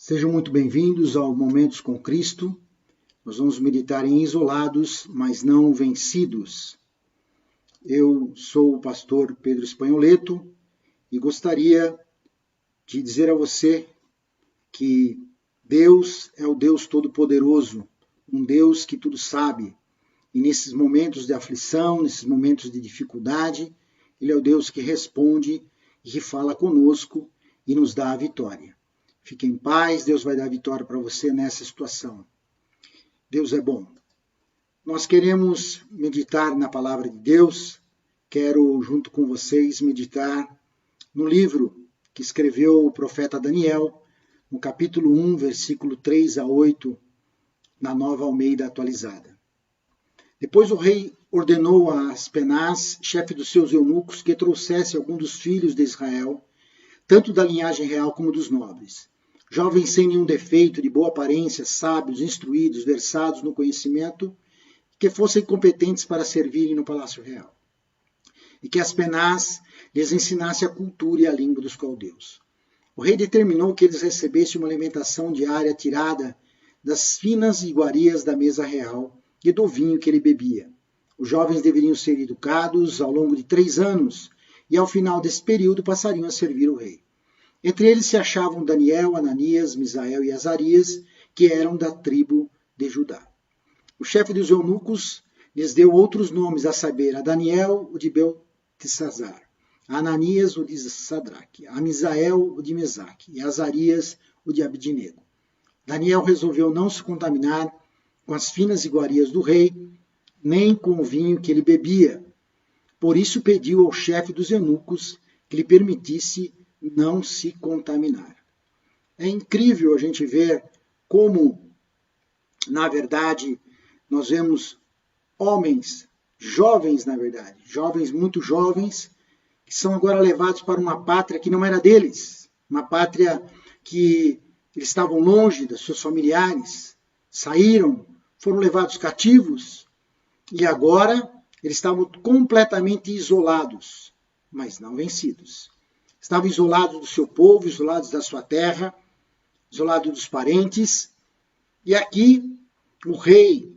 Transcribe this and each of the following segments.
Sejam muito bem-vindos ao Momentos com Cristo. Nós vamos meditar em isolados, mas não vencidos. Eu sou o pastor Pedro Espanholeto e gostaria de dizer a você que Deus é o Deus Todo-Poderoso, um Deus que tudo sabe. E nesses momentos de aflição, nesses momentos de dificuldade, Ele é o Deus que responde e que fala conosco e nos dá a vitória. Fique em paz, Deus vai dar vitória para você nessa situação. Deus é bom. Nós queremos meditar na palavra de Deus. Quero, junto com vocês, meditar no livro que escreveu o profeta Daniel, no capítulo 1, versículo 3 a 8, na Nova Almeida atualizada. Depois o rei ordenou a Aspenaz, chefe dos seus eunucos, que trouxesse algum dos filhos de Israel, tanto da linhagem real como dos nobres, jovens sem nenhum defeito, de boa aparência, sábios, instruídos, versados no conhecimento, que fossem competentes para servirem no palácio real. E que Aspenaz lhes ensinasse a cultura e a língua dos caldeus. O rei determinou que eles recebessem uma alimentação diária tirada das finas iguarias da mesa real e do vinho que ele bebia. Os jovens deveriam ser educados ao longo de 3 anos e ao final desse período passariam a servir o rei. Entre eles se achavam Daniel, Ananias, Misael e Azarias, que eram da tribo de Judá. O chefe dos eunucos lhes deu outros nomes, a saber, a Daniel, o de Beltesazar, a Ananias, o de Sadraque, a Misael, o de Mesaque, e a Azarias, o de Abdinego. Daniel resolveu não se contaminar com as finas iguarias do rei, nem com o vinho que ele bebia. Por isso pediu ao chefe dos eunucos que lhe permitisse não se contaminar. É incrível a gente ver como, na verdade, nós vemos homens, jovens, na verdade, jovens muito jovens, que são agora levados para uma pátria que não era deles, uma pátria que eles estavam longe dos seus familiares, saíram, foram levados cativos e agora eles estavam completamente isolados, mas não vencidos. Estavam isolados do seu povo, isolados da sua terra, isolados dos parentes. E aqui o rei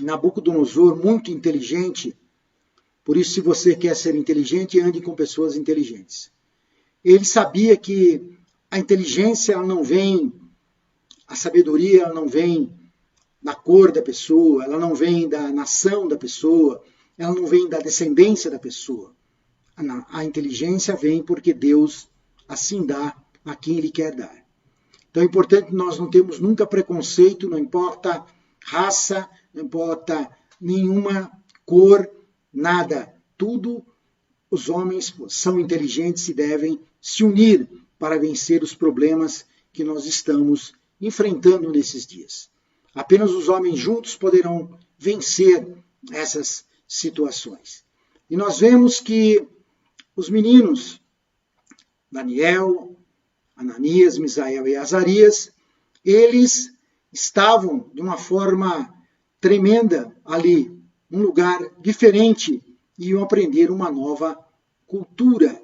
Nabucodonosor, muito inteligente, por isso se você quer ser inteligente, ande com pessoas inteligentes. Ele sabia que a inteligência ela não vem, a sabedoria ela não vem da cor da pessoa, ela não vem da nação da pessoa, ela não vem da descendência da pessoa. A inteligência vem porque Deus assim dá a quem Ele quer dar. Então é importante que nós não temos nunca preconceito, não importa raça, não importa nenhuma cor, nada. Tudo os homens são inteligentes e devem se unir para vencer os problemas que nós estamos enfrentando nesses dias. Apenas os homens juntos poderão vencer essas situações. E nós vemos que os meninos, Daniel, Ananias, Misael e Azarias, eles estavam de uma forma tremenda ali, um lugar diferente, e iam aprender uma nova cultura.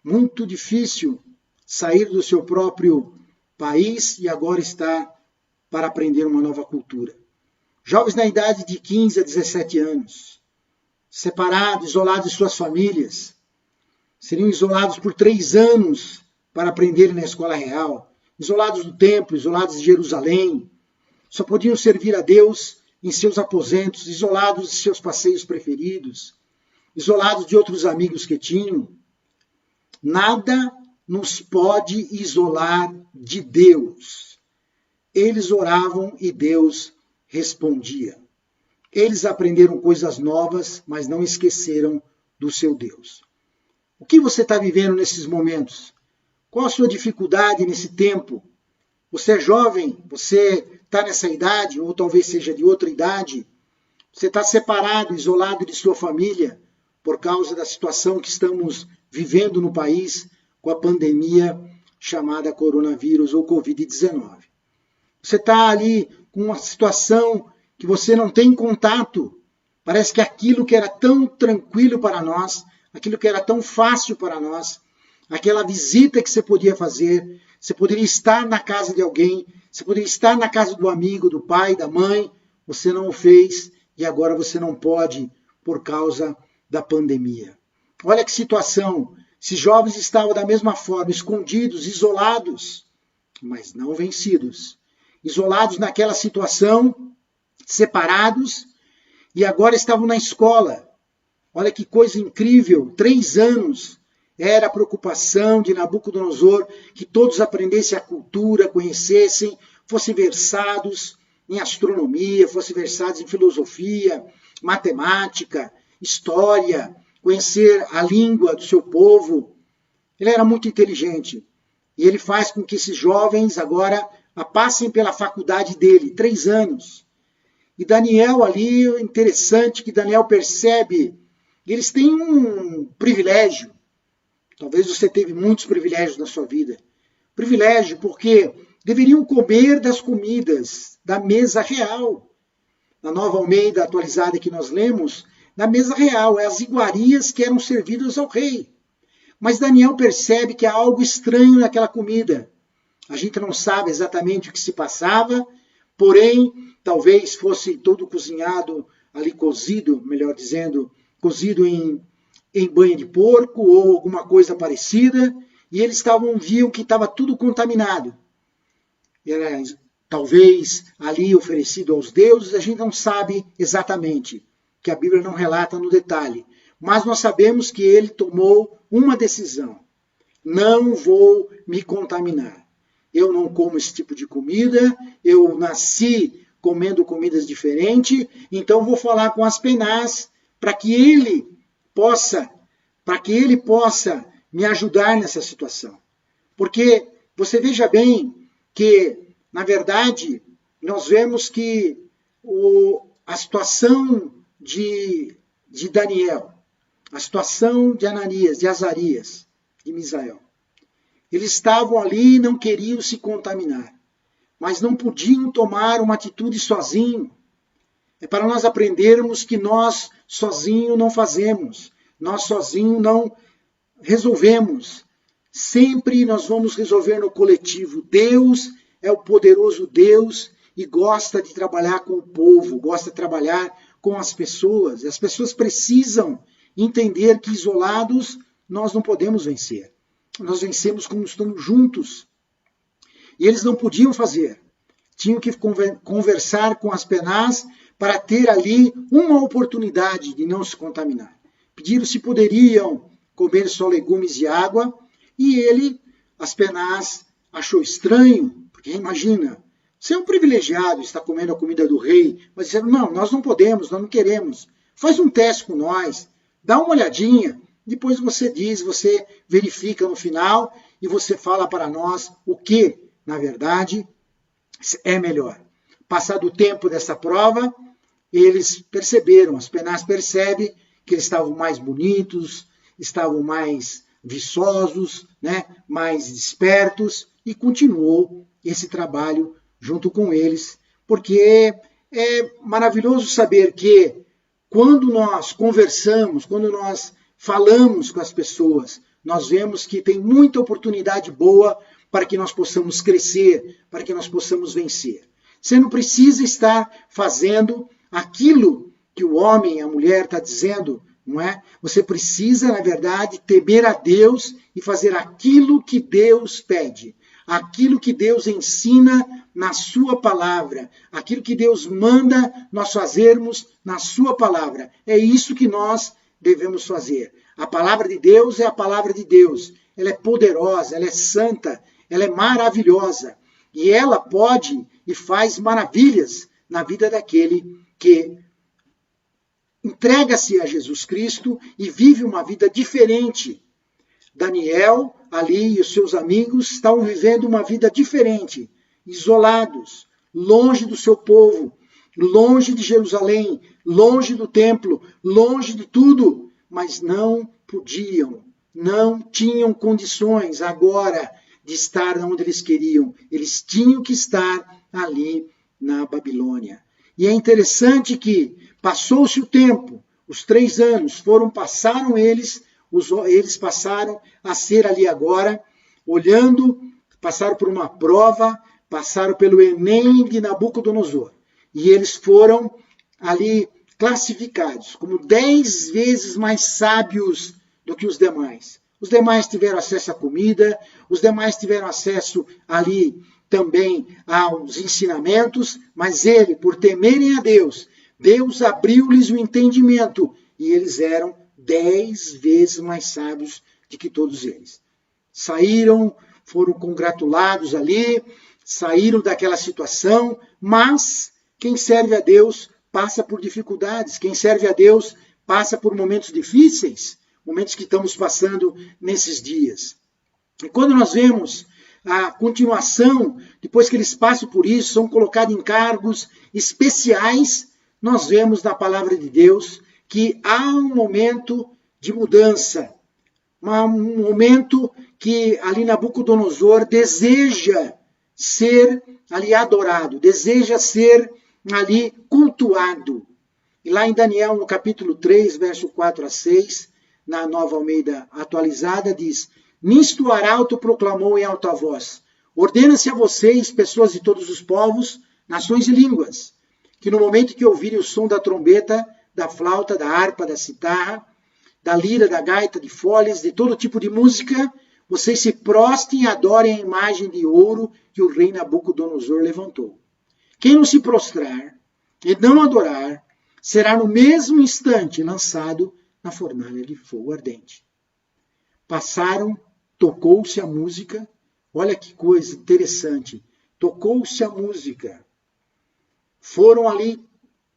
Muito difícil sair do seu próprio país e agora estar para aprender uma nova cultura. Jovens na idade de 15 a 17 anos, separados, isolados de suas famílias, seriam isolados por 3 anos para aprenderem na escola real, isolados do templo, isolados de Jerusalém, só podiam servir a Deus em seus aposentos, isolados de seus passeios preferidos, isolados de outros amigos que tinham. Nada nos pode isolar de Deus. Eles oravam e Deus respondia. Eles aprenderam coisas novas, mas não esqueceram do seu Deus. O que você está vivendo nesses momentos? Qual a sua dificuldade nesse tempo? Você é jovem? Você está nessa idade? Ou talvez seja de outra idade? Você está separado, isolado de sua família por causa da situação que estamos vivendo no país com a pandemia chamada coronavírus ou Covid-19. Você está ali com uma situação que você não tem contato. Parece que aquilo que era tão tranquilo para nós, aquilo que era tão fácil para nós, aquela visita que você podia fazer, você poderia estar na casa de alguém, você poderia estar na casa do amigo, do pai, da mãe, você não o fez e agora você não pode por causa da pandemia. Olha que situação, esses jovens estavam da mesma forma, escondidos, isolados, mas não vencidos. Isolados naquela situação, separados, e agora estavam na escola. Olha que coisa incrível, 3 anos era a preocupação de Nabucodonosor que todos aprendessem a cultura, conhecessem, fossem versados em astronomia, fossem versados em filosofia, matemática, história, conhecer a língua do seu povo. Ele era muito inteligente e ele faz com que esses jovens agora passem pela faculdade dele, 3 anos. E Daniel ali, interessante que Daniel percebe, eles têm um privilégio. Talvez você teve muitos privilégios na sua vida. Privilégio porque deveriam comer das comidas da mesa real. Na Nova Almeida atualizada que nós lemos, na mesa real, as iguarias que eram servidas ao rei. Mas Daniel percebe que há algo estranho naquela comida. A gente não sabe exatamente o que se passava, porém, talvez fosse todo cozinhado, ali cozido, melhor dizendo, cozido em banha de porco ou alguma coisa parecida, e eles viam que estava tudo contaminado. Era talvez ali oferecido aos deuses, a gente não sabe exatamente, que a Bíblia não relata no detalhe. Mas nós sabemos que ele tomou uma decisão. Não vou me contaminar. Eu não como esse tipo de comida, eu nasci comendo comidas diferentes, então vou falar com Aspenaz para que ele possa me ajudar nessa situação. Porque você veja bem que, na verdade, nós vemos que a situação de Daniel, a situação de Ananias, de Azarias, de Misael, eles estavam ali e não queriam se contaminar, mas não podiam tomar uma atitude sozinho. É para nós aprendermos que nós sozinho não fazemos, nós sozinho não resolvemos. Sempre nós vamos resolver no coletivo. Deus é o poderoso Deus e gosta de trabalhar com o povo, gosta de trabalhar com as pessoas. As pessoas precisam entender que isolados nós não podemos vencer. Nós vencemos quando estamos juntos. E eles não podiam fazer. Tinham que conversar com Aspenaz para ter ali uma oportunidade de não se contaminar. Pediram se poderiam comer só legumes e água, e ele, Aspenaz, achou estranho, porque imagina, você é um privilegiado, está comendo a comida do rei, mas disseram, não, nós não podemos, nós não queremos. Faz um teste com nós, dá uma olhadinha, depois você diz, você verifica no final e você fala para nós o que, na verdade, é melhor. Passado o tempo dessa prova, eles perceberam, Aspenaz percebe que eles estavam mais bonitos, estavam mais viçosos, né, mais despertos, e continuou esse trabalho junto com eles, porque é maravilhoso saber que quando nós conversamos, quando nós falamos com as pessoas, nós vemos que tem muita oportunidade boa para que nós possamos crescer, para que nós possamos vencer. Você não precisa estar fazendo aquilo que o homem, a mulher está dizendo, não é? Você precisa, na verdade, temer a Deus e fazer aquilo que Deus pede, aquilo que Deus ensina na sua palavra, aquilo que Deus manda nós fazermos na sua palavra. É isso que nós devemos fazer. A palavra de Deus é a palavra de Deus. Ela é poderosa, ela é santa, ela é maravilhosa. E ela pode e faz maravilhas na vida daquele que entrega-se a Jesus Cristo e vive uma vida diferente. Daniel, ali, e os seus amigos estavam vivendo uma vida diferente, isolados, longe do seu povo, longe de Jerusalém, longe do templo, longe de tudo, mas não podiam, não tinham condições agora de estar onde eles queriam. Eles tinham que estar ali na Babilônia. E é interessante que passou-se o tempo, os 3 anos eles passaram a ser ali agora, olhando passaram por uma prova, passaram pelo Enem de Nabucodonosor. E eles foram ali classificados como 10 vezes mais sábios do que os demais. Os demais tiveram acesso à comida, os demais tiveram acesso ali também aos ensinamentos, mas ele, por temerem a Deus, Deus abriu-lhes o entendimento e eles eram 10 vezes mais sábios do que todos eles. Saíram, foram congratulados ali, saíram daquela situação, mas quem serve a Deus passa por dificuldades, quem serve a Deus passa por momentos difíceis, momentos que estamos passando nesses dias. E quando nós vemos a continuação, depois que eles passam por isso, são colocados em cargos especiais, nós vemos na palavra de Deus que há um momento de mudança, um momento que ali Nabucodonosor deseja ser ali adorado, deseja ser ali cultuado. E lá em Daniel, no capítulo 3, verso 4 a 6, na Nova Almeida atualizada, diz: Nisto o arauto proclamou em alta voz: ordena-se a vocês, pessoas de todos os povos, nações e línguas, que no momento que ouvirem o som da trombeta, da flauta, da harpa, da citarra, da lira, da gaita, de foles, de todo tipo de música, vocês se prostem e adorem a imagem de ouro que o rei Nabucodonosor levantou. Quem não se prostrar e não adorar, será no mesmo instante lançado na fornalha de fogo ardente. Passaram, tocou-se a música, olha que coisa interessante, tocou-se a música. Foram ali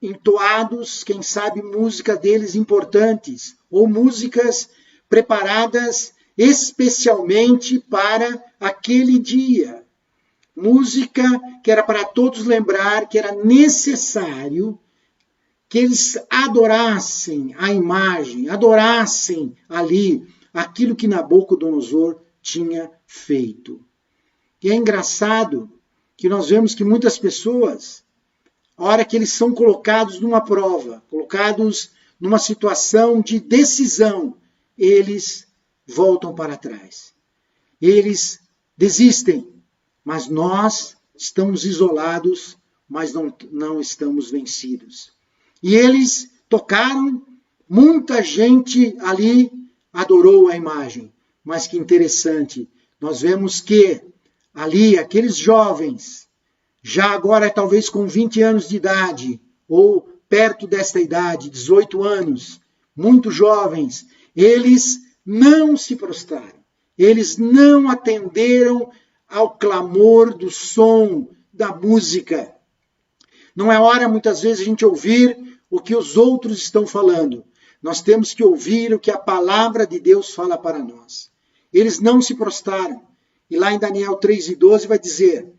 entoados, quem sabe, músicas deles importantes, ou músicas preparadas especialmente para aquele dia. Música que era para todos lembrar que era necessário que eles adorassem a imagem, adorassem ali aquilo que Nabucodonosor tinha feito. E é engraçado que nós vemos que muitas pessoas, a hora que eles são colocados numa prova, colocados numa situação de decisão, eles voltam para trás. Eles desistem, mas nós estamos isolados, mas não estamos vencidos. E eles tocaram, muita gente ali adorou a imagem. Mas que interessante, nós vemos que ali aqueles jovens, já agora talvez com 20 anos de idade, ou perto desta idade, 18 anos, muito jovens, eles não se prostraram, eles não atenderam ao clamor do som da música. Não é hora, muitas vezes, a gente ouvir o que os outros estão falando. Nós temos que ouvir o que a palavra de Deus fala para nós. Eles não se prostraram. E lá em Daniel 3:12 vai dizer: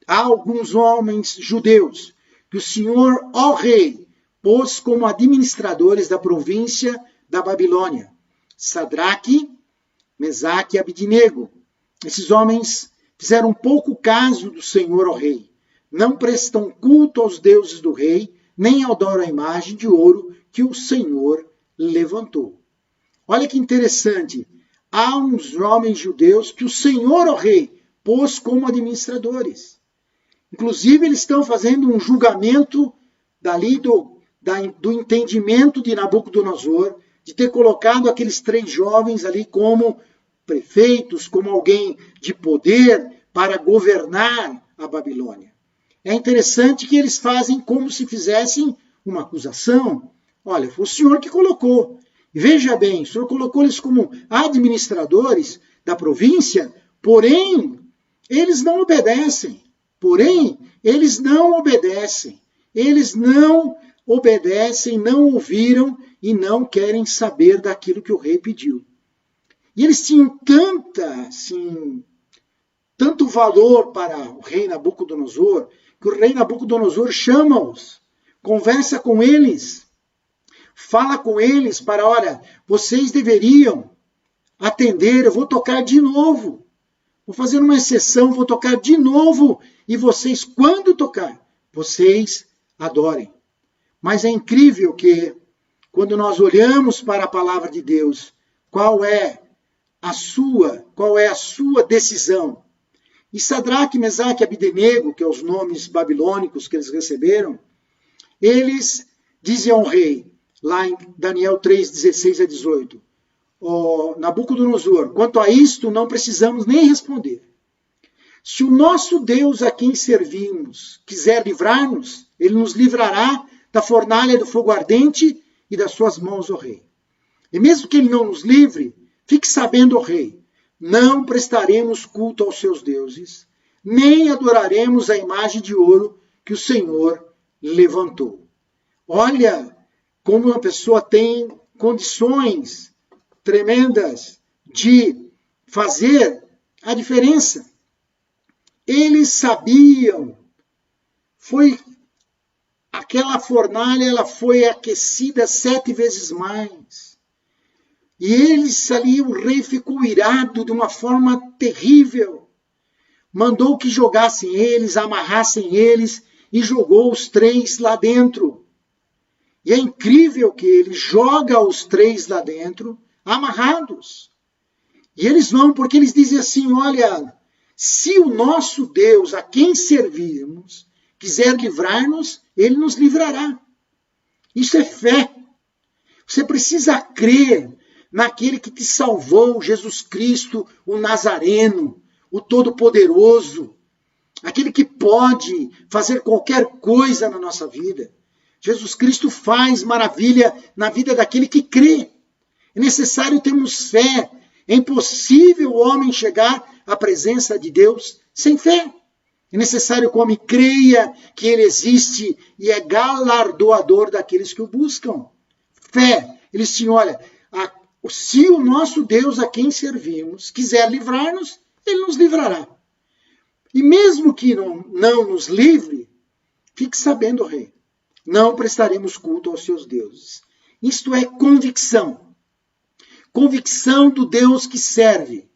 há alguns homens judeus que o Senhor, ó rei, pôs como administradores da província da Babilônia: Sadraque, Mesaque e Abidnego. Esses homens fizeram pouco caso do Senhor, ó rei. Não prestam culto aos deuses do rei, nem adoram a imagem de ouro que o Senhor levantou. Olha que interessante. Há uns homens judeus que o Senhor, ó rei, pôs como administradores. Inclusive, eles estão fazendo um julgamento dali do entendimento de Nabucodonosor, de ter colocado aqueles 3 jovens ali como prefeitos, como alguém de poder para governar a Babilônia. É interessante que eles fazem como se fizessem uma acusação. Olha, foi o senhor que colocou. Veja bem, o senhor colocou eles como administradores da província, porém, eles não obedecem. Eles não obedecem, não ouviram e não querem saber daquilo que o rei pediu. E eles tinham tanto valor para o rei Nabucodonosor, que o rei Nabucodonosor chama-os, conversa com eles, fala com eles para, olha, vocês deveriam atender, eu vou tocar de novo, vou fazer uma exceção, vou tocar de novo, e vocês, quando tocar, vocês adorem. Mas é incrível que, quando nós olhamos para a palavra de Deus, qual é a sua decisão? E Sadraque, Mesaque e Abdenego, que são os nomes babilônicos que eles receberam, eles dizem ao rei, lá em Daniel 3, 16 a 18, Nabucodonosor, quanto a isto não precisamos nem responder. Se o nosso Deus a quem servimos quiser livrar-nos, ele nos livrará da fornalha do fogo ardente e das suas mãos, ó rei. E mesmo que ele não nos livre, fique sabendo, ó rei, não prestaremos culto aos seus deuses, nem adoraremos a imagem de ouro que o Senhor levantou. Olha como uma pessoa tem condições tremendas de fazer a diferença. Eles sabiam, aquela fornalha ela foi aquecida 7 vezes mais. E eles ali, o rei ficou irado de uma forma terrível. Mandou que jogassem eles, amarrassem eles e jogou os 3 lá dentro. E é incrível que ele joga os 3 lá dentro, amarrados. E eles vão porque eles dizem assim, olha, se o nosso Deus, a quem servirmos, quiser livrar-nos, ele nos livrará. Isso é fé. Você precisa crer naquele que te salvou, Jesus Cristo, o Nazareno, o Todo-Poderoso, aquele que pode fazer qualquer coisa na nossa vida. Jesus Cristo faz maravilha na vida daquele que crê. É necessário termos fé. É impossível o homem chegar à presença de Deus sem fé. É necessário que o homem creia que ele existe e é galardoador daqueles que o buscam. Fé. Eles tinham, olha, se o nosso Deus a quem servimos quiser livrar-nos, ele nos livrará. E mesmo que não nos livre, fique sabendo, rei, não prestaremos culto aos seus deuses. Isto é convicção. Convicção do Deus que serve.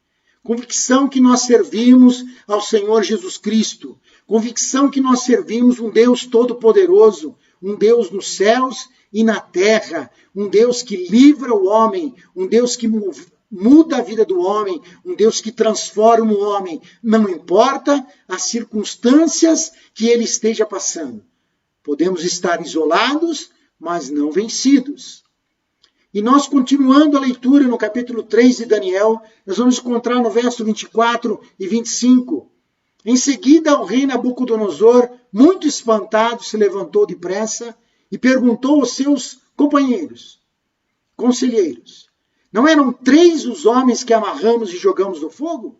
Convicção que nós servimos ao Senhor Jesus Cristo. Convicção que nós servimos um Deus todo-poderoso, um Deus nos céus e na terra, um Deus que livra o homem, um Deus que muda a vida do homem, um Deus que transforma o homem, não importa as circunstâncias que ele esteja passando. Podemos estar isolados, mas não vencidos. E nós, continuando a leitura no capítulo 3 de Daniel, nós vamos encontrar no verso 24 e 25. Em seguida, o rei Nabucodonosor, muito espantado, se levantou depressa e perguntou aos seus companheiros, conselheiros, não eram 3 os homens que amarramos e jogamos no fogo?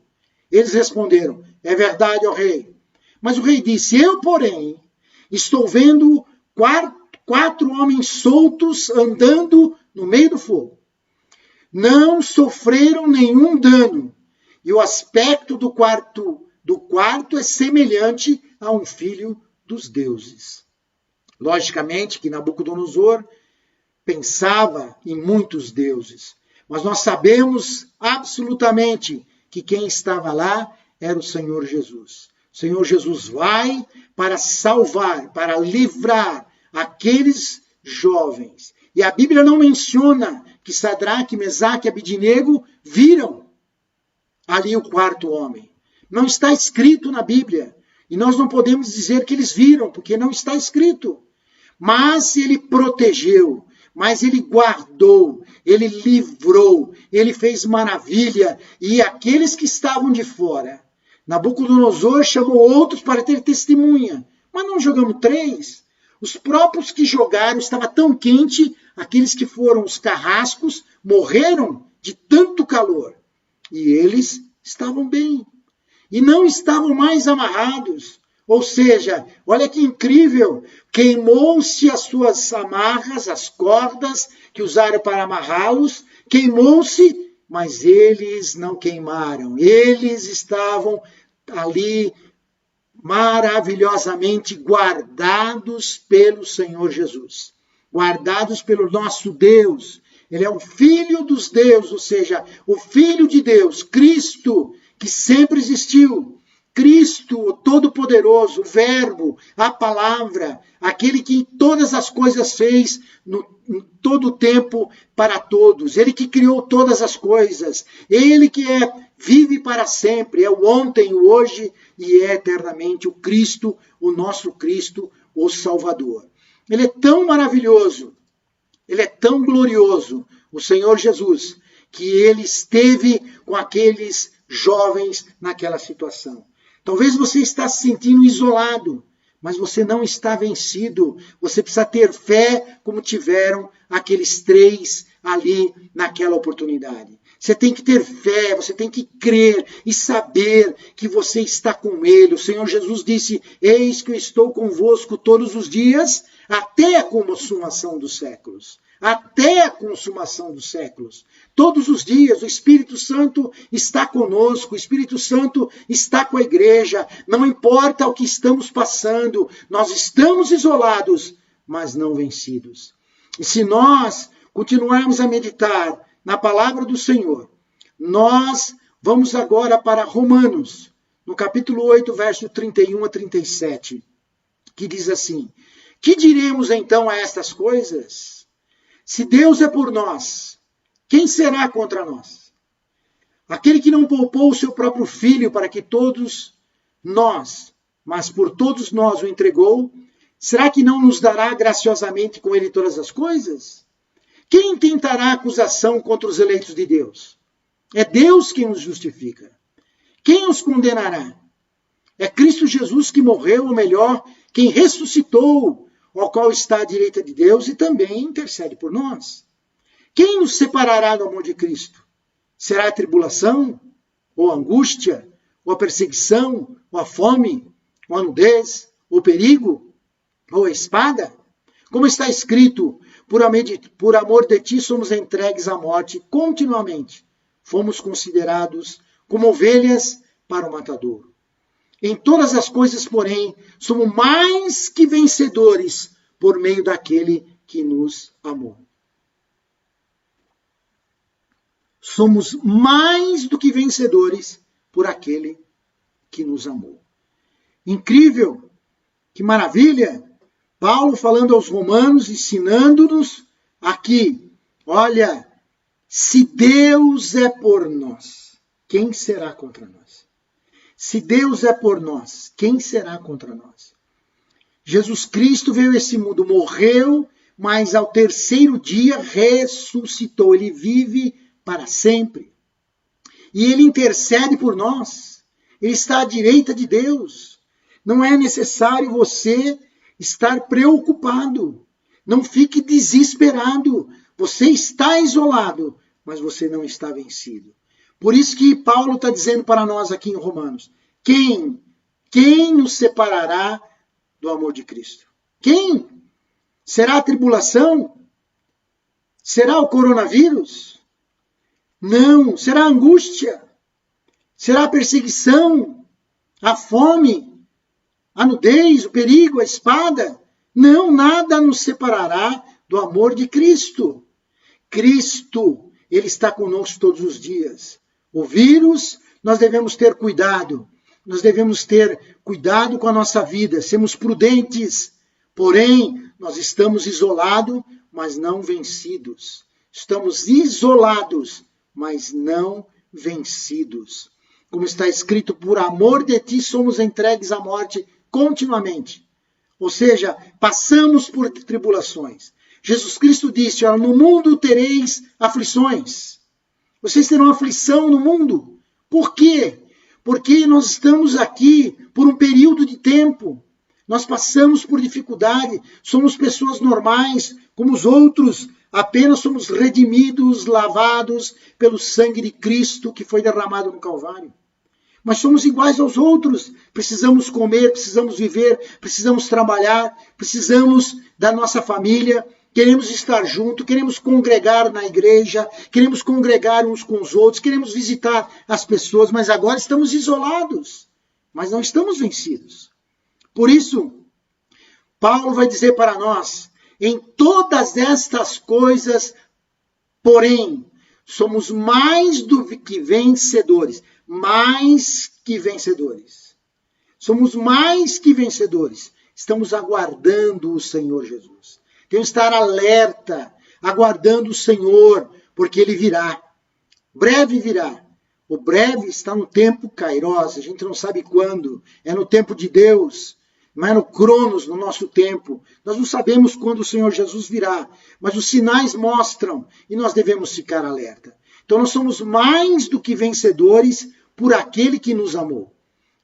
Eles responderam, é verdade, ó rei. Mas o rei disse, eu, porém, estou vendo 4 homens soltos andando no meio do fogo. Não sofreram nenhum dano, e o aspecto do quarto é semelhante a um filho dos deuses. Logicamente que Nabucodonosor pensava em muitos deuses, mas nós sabemos absolutamente que quem estava lá era o Senhor Jesus. O Senhor Jesus vai para salvar, para livrar aqueles jovens. E a Bíblia não menciona que Sadraque, Mesaque e Abdenego viram ali o 4º homem. Não está escrito na Bíblia. E nós não podemos dizer que eles viram, porque não está escrito. Mas ele protegeu, mas ele guardou, ele livrou, ele fez maravilha. E aqueles que estavam de fora, Nabucodonosor chamou outros para ter testemunha. Mas não jogamos 3. Os próprios que jogaram, estava tão quente, aqueles que foram os carrascos morreram de tanto calor. E eles estavam bem. E não estavam mais amarrados. Ou seja, olha que incrível, queimou-se as suas amarras, as cordas que usaram para amarrá-los, queimou-se, mas eles não queimaram. Eles estavam ali maravilhosamente guardados pelo Senhor Jesus, guardados pelo nosso Deus. Ele é o Filho dos deuses, ou seja, o Filho de Deus, Cristo, que sempre existiu. Cristo, o Todo-Poderoso, o Verbo, a Palavra, aquele que todas as coisas fez em todo o tempo para todos. Ele que criou todas as coisas. Ele que é vive para sempre, é o ontem, o hoje e é eternamente o Cristo, o nosso Cristo, o Salvador. Ele é tão maravilhoso, ele é tão glorioso, o Senhor Jesus, que ele esteve com aqueles jovens naquela situação. Talvez você está se sentindo isolado, mas você não está vencido. Você precisa ter fé como tiveram aqueles 3 ali naquela oportunidade. Você tem que ter fé, você tem que crer e saber que você está com Ele. O Senhor Jesus disse, eis que eu estou convosco todos os dias, até a consumação dos séculos. Até a consumação dos séculos. Todos os dias o Espírito Santo está conosco, o Espírito Santo está com a igreja. Não importa o que estamos passando, nós estamos isolados, mas não vencidos. E se nós continuarmos a meditar na palavra do Senhor, nós vamos agora para Romanos, no capítulo 8, verso 31 a 37, que diz assim, que diremos então a estas coisas? Se Deus é por nós, quem será contra nós? Aquele que não poupou o seu próprio filho para que todos nós, mas por todos nós o entregou, será que não nos dará graciosamente com ele todas as coisas? Quem intentará acusação contra os eleitos de Deus? É Deus quem os justifica. Quem os condenará? É Cristo Jesus que morreu, ou melhor, quem ressuscitou, ao qual está à direita de Deus e também intercede por nós. Quem nos separará do amor de Cristo? Será a tribulação, ou a angústia, ou a perseguição, ou a fome, ou a nudez, ou o perigo, ou a espada? Como está escrito, por amor de ti somos entregues à morte continuamente. Fomos considerados como ovelhas para o matadouro. Em todas as coisas, porém, somos mais que vencedores por meio daquele que nos amou. Somos mais do que vencedores por aquele que nos amou. Incrível, que maravilha! Paulo falando aos romanos, ensinando-nos aqui, olha, se Deus é por nós, quem será contra nós? Se Deus é por nós, quem será contra nós? Jesus Cristo veio a esse mundo, morreu, mas ao terceiro dia ressuscitou. Ele vive para sempre. E ele intercede por nós. Ele está à direita de Deus. Não é necessário você estar preocupado. Não fique desesperado. Você está isolado, mas você não está vencido. Por isso que Paulo está dizendo para nós aqui em Romanos, quem nos separará do amor de Cristo? Quem? Será a tribulação? Será o coronavírus? Não. Será a angústia? Será a perseguição? A fome? A nudez? O perigo? A espada? Não, nada nos separará do amor de Cristo. Cristo, Ele está conosco todos os dias. O vírus, nós devemos ter cuidado. Nós devemos ter cuidado com a nossa vida, sermos prudentes. Porém, nós estamos isolados, mas não vencidos. Estamos isolados, mas não vencidos. Como está escrito, por amor de ti somos entregues à morte continuamente. Ou seja, passamos por tribulações. Jesus Cristo disse, no mundo tereis aflições. Vocês terão aflição no mundo. Por quê? Porque nós estamos aqui por um período de tempo. Nós passamos por dificuldade. Somos pessoas normais, como os outros. Apenas somos redimidos, lavados pelo sangue de Cristo que foi derramado no Calvário. Mas somos iguais aos outros. Precisamos comer, precisamos viver, precisamos trabalhar, precisamos da nossa família. Queremos estar junto, queremos congregar na igreja, queremos congregar uns com os outros, queremos visitar as pessoas, mas agora estamos isolados, mas não estamos vencidos. Por isso, Paulo vai dizer para nós, em todas estas coisas, porém, somos mais do que vencedores, mais que vencedores. Somos mais que vencedores. Estamos aguardando o Senhor Jesus. Temos que estar alerta, aguardando o Senhor, porque Ele virá. Breve virá. O breve está no tempo kairos, a gente não sabe quando, é no tempo de Deus, não é no cronos, no nosso tempo. Nós não sabemos quando o Senhor Jesus virá, mas os sinais mostram e nós devemos ficar alerta. Então nós somos mais do que vencedores por aquele que nos amou.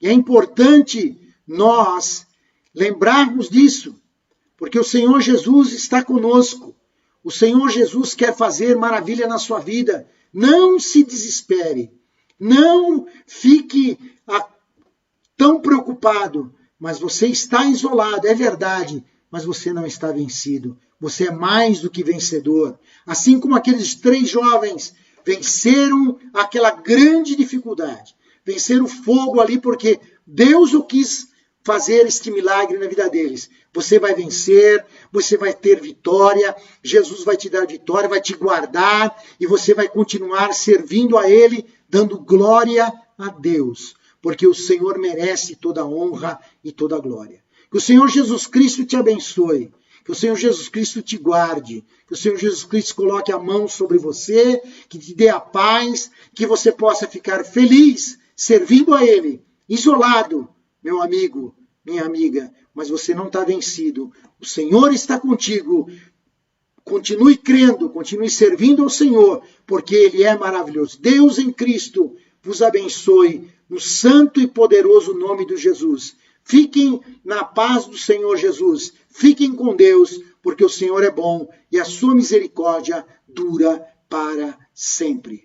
E é importante nós lembrarmos disso, porque o Senhor Jesus está conosco. O Senhor Jesus quer fazer maravilha na sua vida. Não se desespere. Não fique tão preocupado. Mas você está isolado, é verdade. Mas você não está vencido. Você é mais do que vencedor. Assim como aqueles 3 jovens venceram aquela grande dificuldade. Venceram o fogo ali porque Deus o quis fazer este milagre na vida deles. Você vai vencer, você vai ter vitória, Jesus vai te dar vitória, vai te guardar e você vai continuar servindo a Ele, dando glória a Deus, porque o Senhor merece toda a honra e toda a glória. Que o Senhor Jesus Cristo te abençoe, que o Senhor Jesus Cristo te guarde, que o Senhor Jesus Cristo coloque a mão sobre você, que te dê a paz, que você possa ficar feliz servindo a Ele, isolado, meu amigo, minha amiga, mas você não está vencido. O Senhor está contigo. Continue crendo, continue servindo ao Senhor, porque Ele é maravilhoso. Deus em Cristo vos abençoe no santo e poderoso nome de Jesus. Fiquem na paz do Senhor Jesus. Fiquem com Deus, porque o Senhor é bom e a sua misericórdia dura para sempre.